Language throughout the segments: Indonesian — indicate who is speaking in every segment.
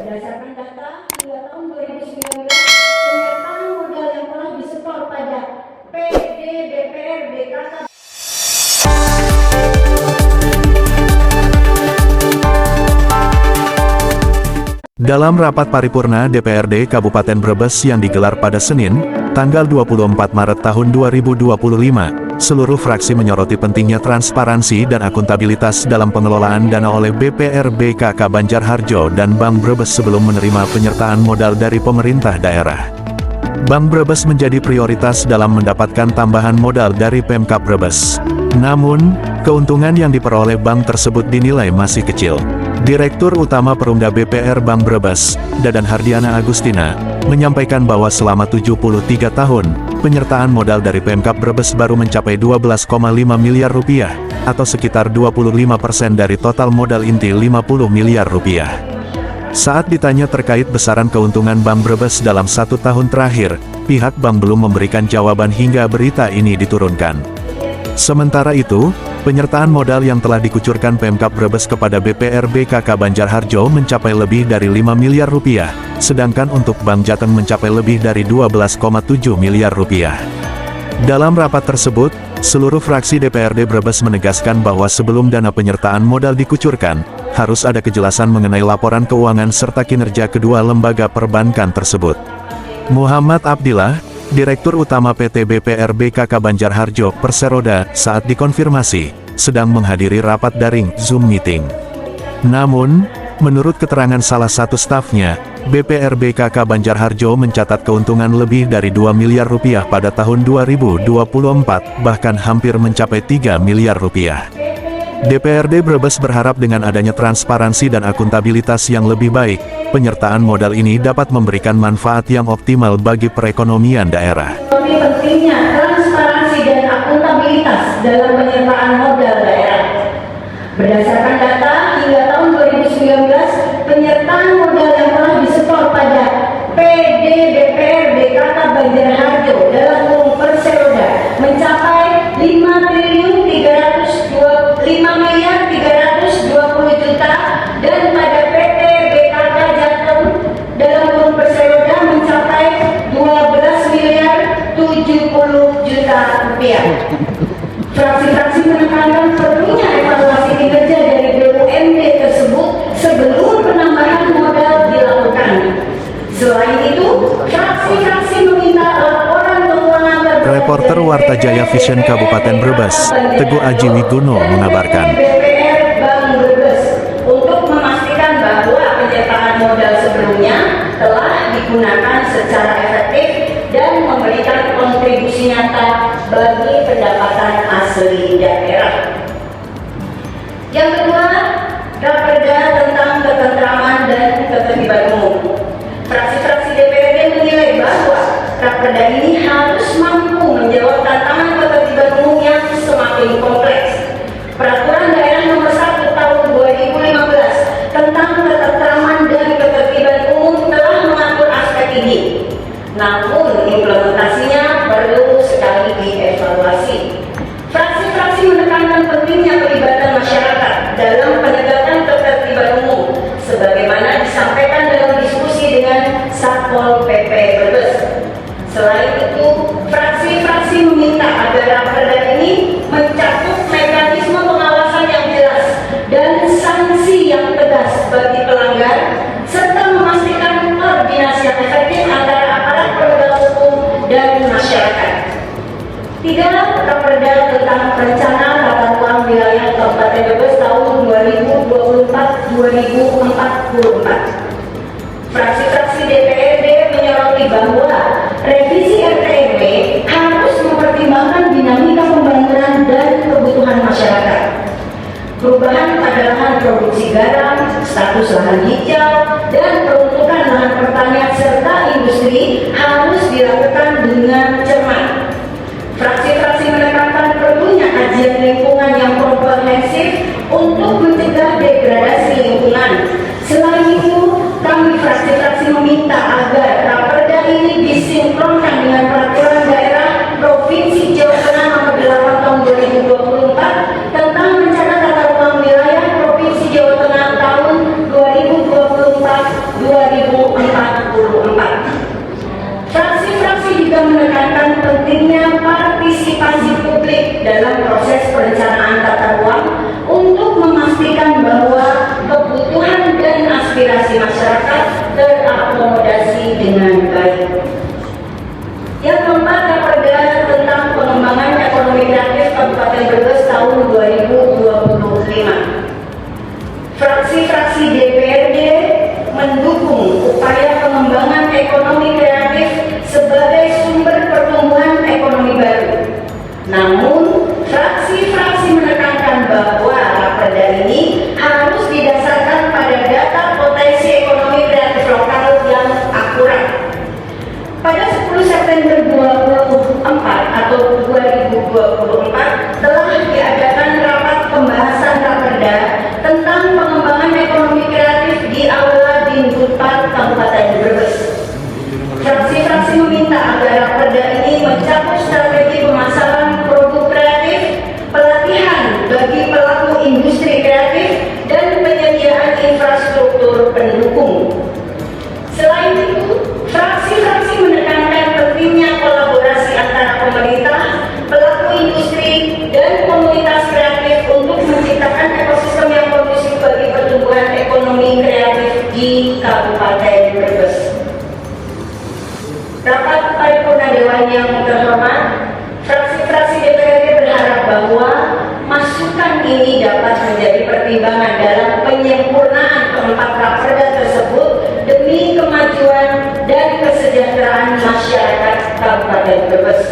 Speaker 1: Berdasarkan data hingga tahun 2019, penyertaan modal yang telah disetor pada PD, DPR, BKK.
Speaker 2: Dalam rapat paripurna DPRD Kabupaten Brebes yang digelar pada Senin, tanggal 24 Maret tahun 2025, seluruh fraksi menyoroti pentingnya transparansi dan akuntabilitas dalam pengelolaan dana oleh BPR BKK Banjarharjo dan Bank Brebes sebelum menerima penyertaan modal dari pemerintah daerah. Bank Brebes menjadi prioritas dalam mendapatkan tambahan modal dari Pemkab Brebes. Namun, keuntungan yang diperoleh bank tersebut dinilai masih kecil. Direktur Utama Perumda BPR Bank Brebes, Dadan Hardiana Agustina, menyampaikan bahwa selama 73 tahun, penyertaan modal dari Pemkab Brebes baru mencapai 12,5 miliar rupiah, atau sekitar 25% dari total modal inti 50 miliar rupiah. Saat ditanya terkait besaran keuntungan Bank Brebes dalam 1 tahun terakhir, pihak bank belum memberikan jawaban hingga berita ini diturunkan. Sementara itu, penyertaan modal yang telah dikucurkan Pemkab Brebes kepada BPR BKK Banjarharjo mencapai lebih dari 5 miliar rupiah, sedangkan untuk Bank Jateng mencapai lebih dari 12,7 miliar rupiah. Dalam rapat tersebut, seluruh fraksi DPRD Brebes menegaskan bahwa sebelum dana penyertaan modal dikucurkan, harus ada kejelasan mengenai laporan keuangan serta kinerja kedua lembaga perbankan tersebut. Muhammad Abdillah, Direktur Utama PT BPR BKK Banjarharjo Perseroda, saat dikonfirmasi, sedang menghadiri rapat daring Zoom meeting. Namun, menurut keterangan salah satu stafnya, BPR BKK Banjarharjo mencatat keuntungan lebih dari 2 miliar rupiah pada tahun 2024, bahkan hampir mencapai 3 miliar rupiah. DPRD Brebes berharap dengan adanya transparansi dan akuntabilitas yang lebih baik, penyertaan modal ini dapat memberikan manfaat yang optimal bagi perekonomian daerah.
Speaker 1: Lebih pentingnya transparansi dan akuntabilitas dalam penyertaan modal daerah. Berdasarkan data hingga tahun 2019, penyertaan modal yang telah disetor pada PD, DPR, BKK Banjarharjo dalam kurung Perseroda mencapai 5 miliar 320 juta, dan pada PT BKK Jateng dalam kurung Perseroda mencapai 12 miliar 70 juta rupiah. Fraksi-fraksi menekankan perlunya evaluasi kinerja dari BUMD tersebut sebelum penambahan modal dilakukan. Selain itu, fraksi-fraksi meminta laporan keuangan terbaru.
Speaker 2: Reporter Warta Jaya Vision Kabupaten Brebes, Teguh Aji Wigono mengabarkan.
Speaker 1: BPR Bank Brebes untuk memastikan bahwa penyertaan modal sebelumnya telah digunakan secara efektif dan memberikan kontribusi nyata bagi pendapatan asli daerah. Yang kedua, Raperda tentang ketentraman dan ketertiban umum. Fraksi-fraksi DPRD menilai bahwa Raperda ini harus mampu menjawab tantangan ketertiban umum yang semakin kompleks. Peraturan Daerah Nomor 1 Tahun 2015 tentang ketentraman dan ketertiban umum telah mengatur aspek ini. Namun implementasinya perlu sekali dievaluasi. Fraksi-fraksi menekankan pentingnya pelibatan masyarakat dalam penegakan ketertiban umum, sebagaimana disampaikan dalam diskusi dengan Satpol PP Brebes. Selain itu, fraksi-fraksi meminta agar Raperda ini mencakup mekanisme pengawasan yang jelas dan sanksi yang tegas bagi pelanggar, serta memastikan koordinasi yang efektif antara aparat penegak hukum dan masyarakat. 3. Raperda tentang rencana tata ruang wilayah Kabupaten Brebes tahun 2024-2044. Fraksi-fraksi DPRD menyoroti bahwa revisi RTRW harus mempertimbangkan dinamika pembangunan dan kebutuhan masyarakat. Perubahan pada lahan produksi garam, status lahan hijau, dan peruntukan lahan pertanian serta industri harus dilakukan dengan cermat. Fraksi-fraksi menekankan perlunya kajian lingkungan yang komprehensif untuk mencegah degradasi lingkungan. Selain itu, kami fraksi-fraksi meminta agar Raperda ini disinkronkan dengan Peraturan Daerah Provinsi Jawa Tengah Nomor 8 Tahun 2024 tentang Rencana Tata Ruang Wilayah Provinsi Jawa Tengah tahun 2024-2044 mengakomodasi dengan baik. Yang keempat, Raperda tentang pengembangan ekonomi kreatif Kabupaten Brebes tahun 2025. Fraksi-fraksi DPRD mendukung upaya pengembangan ekonomi kreatif sebagai sumber pertumbuhan ekonomi baru. Namun, fraksi-fraksi menekankan bahwa Raperda ini harus didasarkan pada data potensi ekonomi kreatif lokal yang akurat. Pada 10 September 2024 atau 2024 telah diadakan rapat pembahasan Raperda tentang pengembangan ekonomi kreatif di Aula Dinbudpar Kabupaten Brebes. Fraksi-fraksi meminta agar Raperda ini mencakup strategi pemasaran produk kreatif, pelatihan bagi pelaku industri kreatif, dan penyediaan infrastruktur pendukung. Selain itu, fraksi-fraksi menekankan pentingnya kolaborasi antara pemerintah, pelaku industri, dan komunitas kreatif untuk menciptakan ekosistem yang kondusif bagi pertumbuhan ekonomi kreatif di Kabupaten Brebes. Rapat paripurna Dewan yang terhormat, fraksi-fraksi DPRD berharap bahwa masukan ini dapat menjadi pertimbangan dalam penyempurnaan keempat Raperda tersebut demi kemajuan dan kesejahteraan masyarakat Kabupaten Brebes.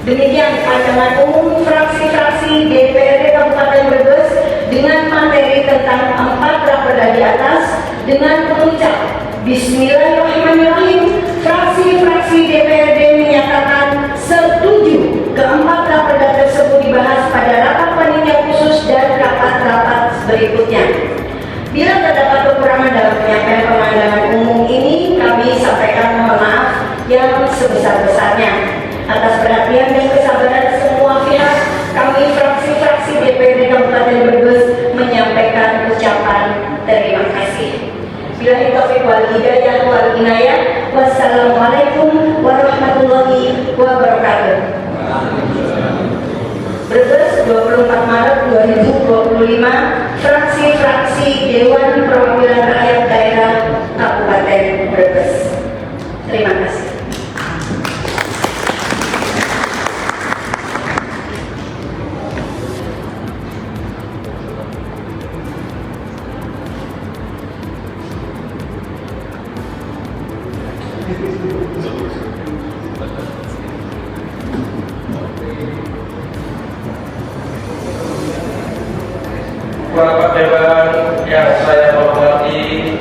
Speaker 1: Demikian pandangan umum fraksi-fraksi DPRD Kabupaten Brebes dengan materi tentang empat Raperda di atas. Dengan mengucap Bismillahirrahmanirrahim, fraksi-fraksi DPRD menyatakan setuju keempat Raperda tersebut dibahas pada rapat panitia khusus dan rapat-rapat berikutnya. Bila terdapat kekurangan dalam penyampaian pandangan umum ini, kami sampaikan mohon maaf yang sebesar-besarnya. Atas perhatian dan kesabaran semua pihak, kami fraksi-fraksi DPRD Kabupaten Brebes menyampaikan ucapan terima kasih. Billahi taufiq wal hidayah wal inayah. Wassalamualaikum warahmatullahi wabarakatuh. Brebes 24 Maret 2025, fraksi-fraksi Dewan Perwakilan Rakyat Daerah Kabupaten Brebes. Terima kasih.
Speaker 3: Bapak Dewan yang saya hormati,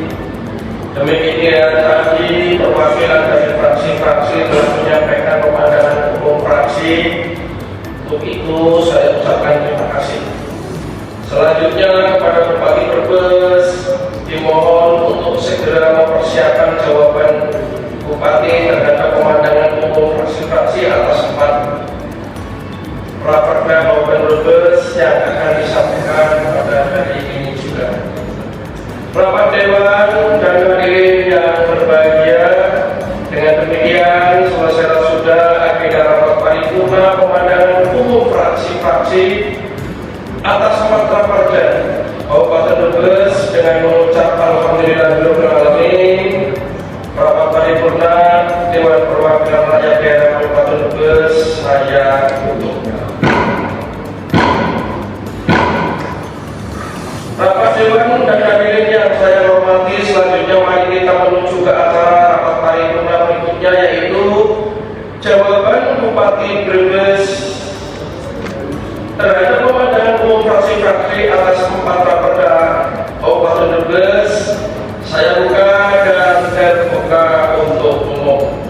Speaker 3: demikian tadi perwakilan dari fraksi-fraksi telah menyampaikan pandangan umum fraksi. Untuk itu saya ucapkan terima kasih. Selanjutnya kepada Bupati Brebes dimohon untuk segera mempersiapkan jawaban Bupati terhadap pemandangan umum fraksi-fraksi atas 4 Raperda Kabupaten Brebes yang akan disampaikan pada hari ini juga. Rapat Dewan dan hadirin yang berbahagia, dengan demikian selesai sudah agenda rapat paripurna pemandangan umum fraksi-fraksi atas 4 Raperda Kabupaten Brebes. Dengan mengucap alhamdulillahirabbil alamin, rapat paripurna Dewan Perwakilan Rakyat Daerah Kabupaten Brebes saya tutup. Rapat Dewan dan hadirin yang saya hormati, selanjutnya mari kita menuju ke acara rapat paripurna berikutnya, yaitu jawaban Bupati Brebes terhadap pemandangan umum fraksi-fraksi atas 4 Raperda Kabupaten Brebes. Saya buka dan terbuka untuk umum.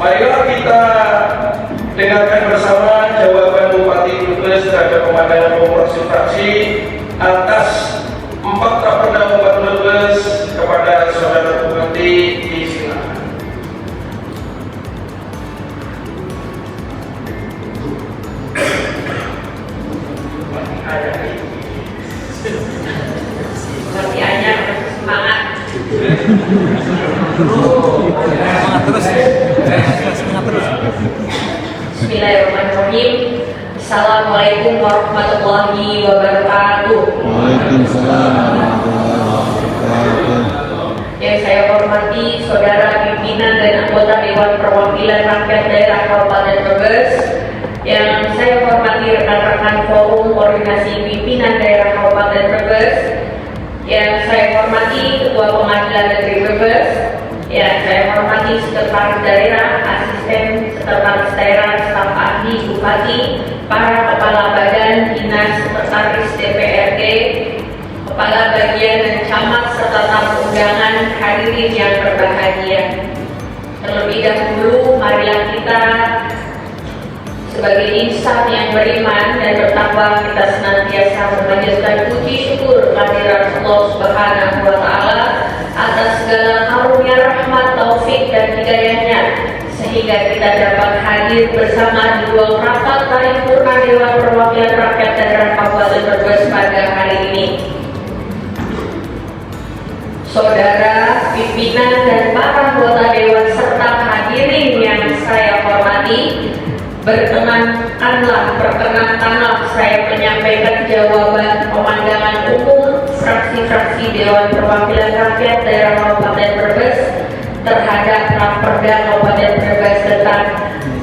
Speaker 3: Marilah kita dengarkan bersama jawaban Bupati Brebes terhadap pemandangan umum fraksi-fraksi atas 4 Raperda Kabupaten Brebes kepada Saudara Bupati. Disilakan.
Speaker 4: Seperti aja semangat. Bismillahirrahmanirrahim. Assalamualaikum warahmatullahi wabarakatuh. Yang saya hormati saudara pimpinan dan anggota Dewan Perwakilan Rakyat Daerah Kabupaten Brebes, yang saya hormati rekan-rekan Forum Koordinasi Pimpinan Daerah Kabupaten Brebes, yang saya hormati Ketua Pengadilan Negeri Brebes, yang saya hormati Sekretaris Daerah, Asisten Sekretaris Daerah, Staf Ahli Bupati, para Kepala Badan, Dinas, Sekretaris DPRD, Kepala Bagian dan Camat, serta tamu undangan, hadirin yang berbahagia. Terlebih dahulu, marilah kita sebagai insan yang beriman dan bertakwa, kita senantiasa memanjatkan puji syukur kehadirat Allah Subhanahu wa Ta'ala atas segala karunia, rahmat, taufik dan hidayahnya, sehingga kita dapat hadir bersama di ruang rapat paripurna Dewan Perwakilan Rakyat Daerah Kabupaten Brebes pada hari ini. Saudara, pimpinan dan para anggota Dewan serta hadirin yang saya hormati, perkenankanlah saya menyampaikan jawaban pemandangan umum fraksi-fraksi Dewan Perwakilan Rakyat Daerah Kabupaten Brebes terhadap Raperda Kabupaten Brebes tentang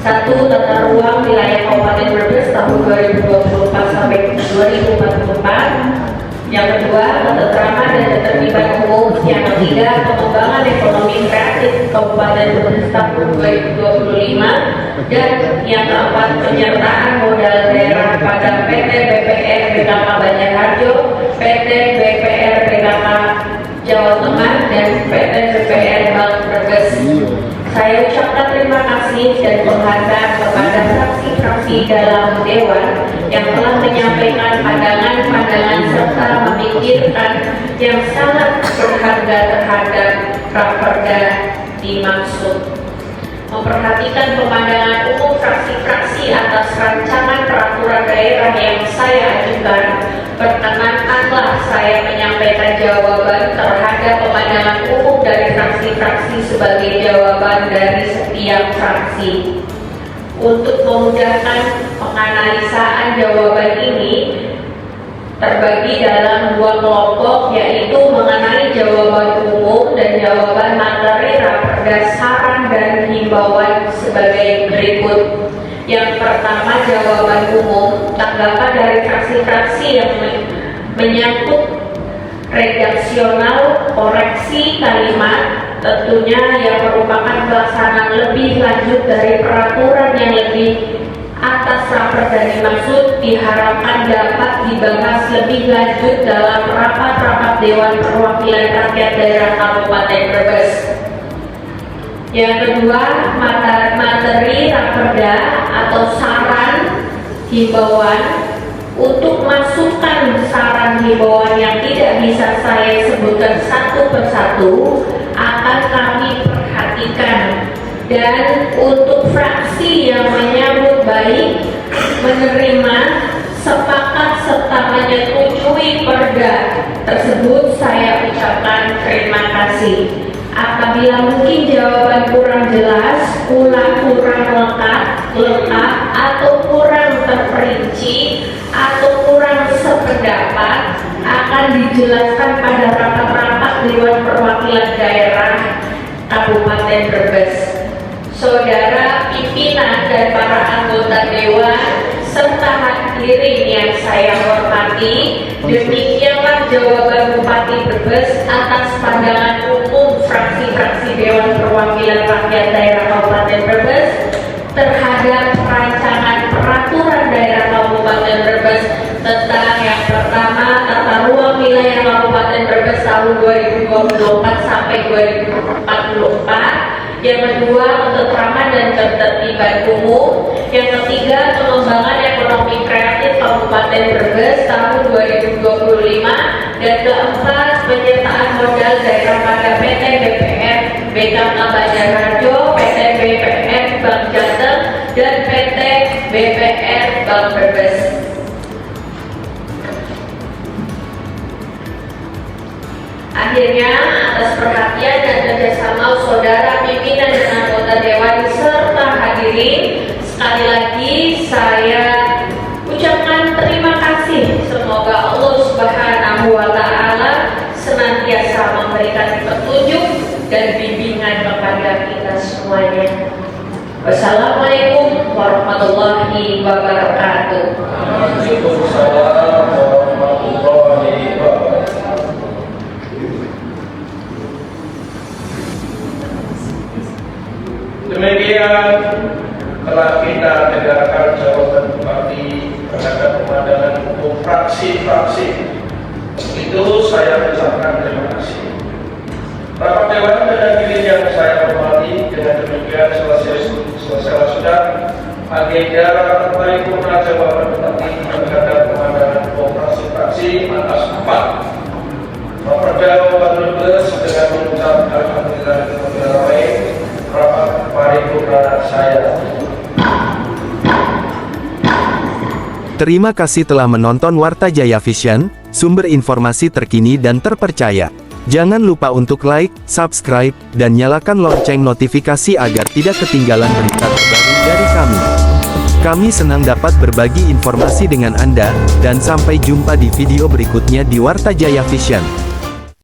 Speaker 4: 1. Tata ruang wilayah Kabupaten Brebes tahun 2024 sampai 2044. Yang kedua, ketentraman dan ketertiban umum. Yang ketiga, pengembangan ekonomi kreatif Kabupaten Brebes tahun 2025. Dan yang keempat, penyertaan modal daerah pada PT BPR BKK Banjarharjo, PT BPR BKK Jawa Tengah, dan PT BPR Bank Brebes. Saya ucapkan terima kasih dan penghargaan kepada fraksi-fraksi dalam Dewan yang telah menyampaikan pandangan-pandangan serta memikirkan yang sangat berharga terhadap Raperda dimaksud. Memperhatikan pemandangan umum fraksi-fraksi atas rancangan peraturan daerah yang saya ajukan, perkenankanlah saya menyampaikan jawaban terhadap pemandangan umum dari fraksi-fraksi sebagai jawaban dari setiap fraksi. Untuk memudahkan penganalisaan jawaban ini terbagi dalam 2 kelompok, yaitu mengenai jawaban umum dan jawaban materi Raperda, saran dan himbauan sebagai berikut. Yang pertama, jawaban umum, tanggapan dari fraksi-fraksi yang menyangkut redaksional, koreksi kalimat, tentunya yang merupakan pelaksanaan lebih lanjut dari peraturan yang lebih atas Raperda dimaksud, diharapkan dapat dibahas lebih lanjut dalam rapat-rapat Dewan Perwakilan Rakyat Daerah Kabupaten Brebes. Yang kedua, materi Raperda atau saran himbauan. Untuk masukan saran himbauan yang tidak bisa saya sebutkan satu persatu akan kami perhatikan. Dan untuk fraksi yang menyambut baik, menerima, sepakat serta menyetujui perda tersebut, saya ucapkan terima kasih. Apabila mungkin jawaban kurang jelas, kurang lengkap, atau kurang terperinci, atau kurang sependapat, akan dijelaskan pada rapat-rapat Dewan Perwakilan Daerah Kabupaten Brebes. Saudara pimpinan dan para anggota Dewan serta hadirin yang saya hormati, demikianlah jawaban Bupati Brebes atas pandangan umum fraksi-fraksi Dewan Perwakilan Rakyat Daerah Kabupaten Brebes terhadap rancangan peraturan daerah Kabupaten Brebes tentang yang pertama, tata ruang wilayah Kabupaten Brebes tahun 2024 sampai 2044. Yang kedua, ketentraman dan ketertiban umum. Yang ketiga, pengembangan ekonomi kreatif Kabupaten Brebes tahun 2025. Dan keempat, penyertaan modal daerah pada PT BPR BKK Banjarharjo, PT BPR Bank Jateng, dan PT BPR Bank Brebes. Akhirnya, atas perhatian dan kerjasama saudara pimpinan dan anggota Dewan serta hadirin, sekali lagi saya ucapkan terima kasih. Semoga Allah Subhanahu wa
Speaker 3: menyelenggarakan jawaban bupati terhadap pemandangan hukum fraksi-fraksi. Itu saya ucapkan terima kasih. Rapat Dewan dan hadirin yang saya hormati, dengan demikian selesai sudah agenda rapat paripurna jawaban bupati terhadap pemandangan hukum fraksi-fraksi atas 4 Raperda Kabupaten Brebes dengan mengucap alhamdulillah rapat paripurna saya.
Speaker 2: Terima kasih telah menonton Warta Jaya Vision, sumber informasi terkini dan terpercaya. Jangan lupa untuk like, subscribe, dan nyalakan lonceng notifikasi agar tidak ketinggalan berita terbaru dari kami. Kami senang dapat berbagi informasi dengan Anda, dan sampai jumpa di video berikutnya di Warta Jaya Vision.